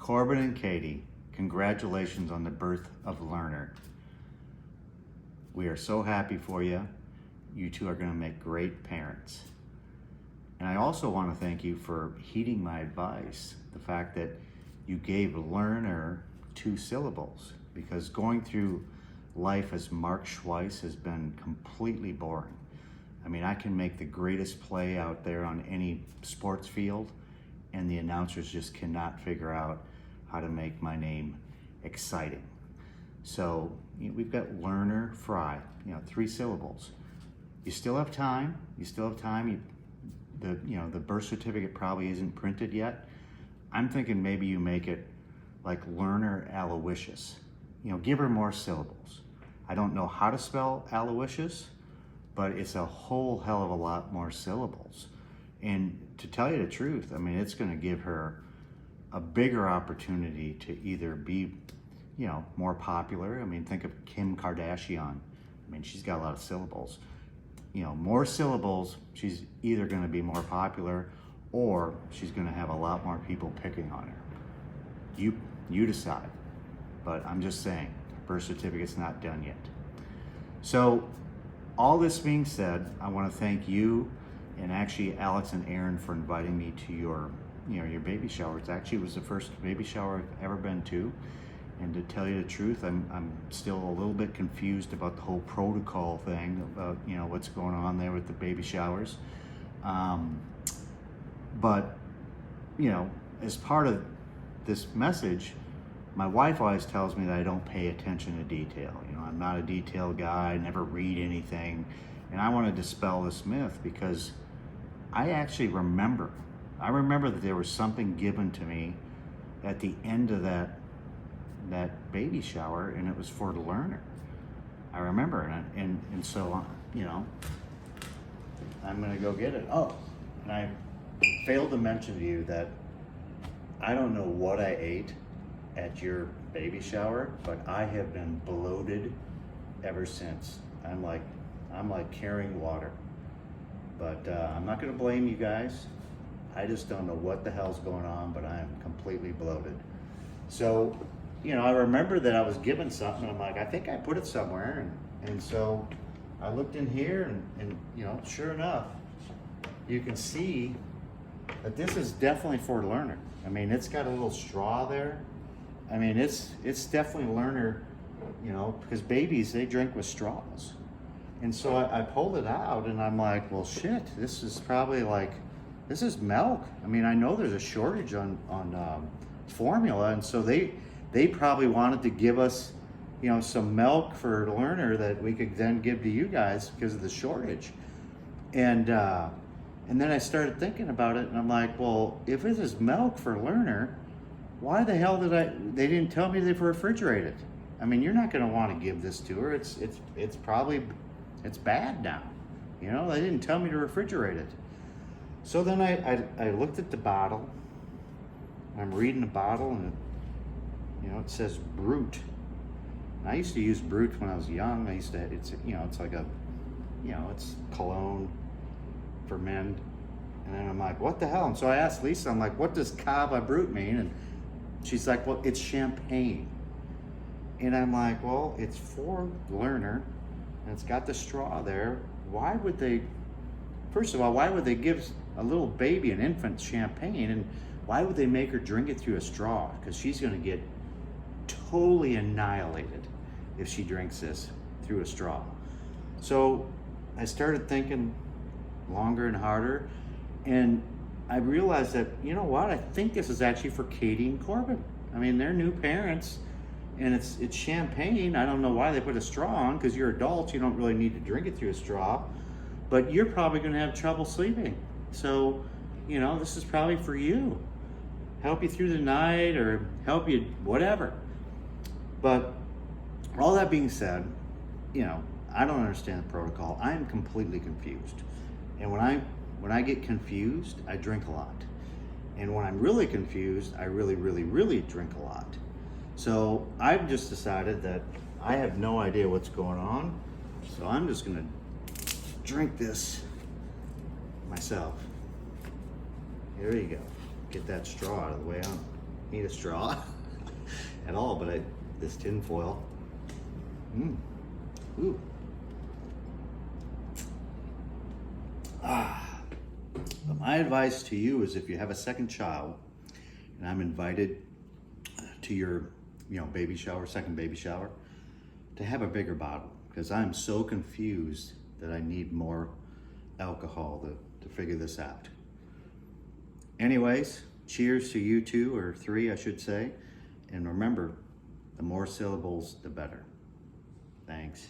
Corbin and Katie, congratulations on the birth of Lerner. We are so happy for you. You two are going to make great parents. And I also want to thank you for heeding my advice, the fact that you gave Lerner 2 syllables, because going through life as Mark Schweiss has been completely boring. I mean, I can make the greatest play out there on any sports field, and the announcers just cannot figure out how to make my name exciting. So we've got Lerner Fry, 3 syllables. You still have time. The birth certificate probably isn't printed yet. I'm thinking maybe you make it like Lerner Aloysius. Give her more syllables. I don't know how to spell Aloysius, but it's a whole hell of a lot more syllables. And to tell you the truth, I mean, it's going to give her a bigger opportunity to either be, more popular. I mean, think of Kim Kardashian. I mean, she's got a lot of syllables. More syllables, she's either going to be more popular or she's going to have a lot more people picking on her. You decide. But I'm just saying, birth certificate's not done yet. So, all this being said, I want to thank you and actually Alex and Aaron for inviting me to your baby shower. It was the first baby shower I've ever been to. And to tell you the truth, I'm still a little bit confused about the whole protocol thing, about what's going on there with the baby showers. But as part of this message, my wife always tells me that I don't pay attention to detail. I'm not a detail guy, I never read anything. And I want to dispel this myth because I actually remember that there was something given to me at the end of that baby shower, and it was for Lerner. I remember, and so I'm gonna go get it. Oh, and I failed to mention to you that I don't know what I ate at your baby shower, but I have been bloated ever since. I'm like carrying water. But I'm not gonna blame you guys. I just don't know what the hell's going on, but I am completely bloated. So, I remember that I was given something, and I'm like, I think I put it somewhere, and so I looked in here, and sure enough, you can see that this is definitely for Lerner. I mean, it's got a little straw there. I mean, it's definitely Lerner, because babies, they drink with straws. And so I pulled it out, and I'm like, well, shit, this is probably this is milk. I mean, I know there's a shortage on formula, and so they probably wanted to give us, some milk for Lerner that we could then give to you guys because of the shortage. And then I started thinking about it, and I'm like, well, if it is milk for Lerner, why the hell they didn't tell me they've refrigerated? I mean, you're not going to want to give this to her. It's probably bad now. They didn't tell me to refrigerate it. So then I looked at the bottle. I'm reading the bottle, and it says Brute. And I used to use Brute when I was young. It's like it's cologne for men. And then I'm like, what the hell? And so I asked Lisa, I'm like, what does Cava Brute mean? And she's like, well, it's champagne. And I'm like, well, it's for Lerner, and it's got the straw there. First of all, why would they give a little baby, an infant, champagne? And why would they make her drink it through a straw? Because she's going to get totally annihilated if she drinks this through a straw. So I started thinking longer and harder, and I realized that, I think this is actually for Katie and Corbin. I mean, they're new parents, and it's champagne. I don't know why they put a straw on, because you're adults, you don't really need to drink it through a straw, but you're probably going to have trouble sleeping. So, this is probably for you. Help you through the night, or help you whatever. But all that being said, I don't understand the protocol. I am completely confused. And when I get confused, I drink a lot. And when I'm really confused, I really, really, really drink a lot. So I've just decided that I have no idea what's going on. So I'm just gonna drink this myself. Here you go. Get that straw out of the way. need a straw at all, but this tin foil. Ooh. But my advice to you is if you have a second child and I'm invited to your baby shower, second baby shower, to have a bigger bottle, because I'm so confused that I need more alcohol to figure this out. Anyways, cheers to you two, or three I should say, and remember, the more syllables the better. Thanks.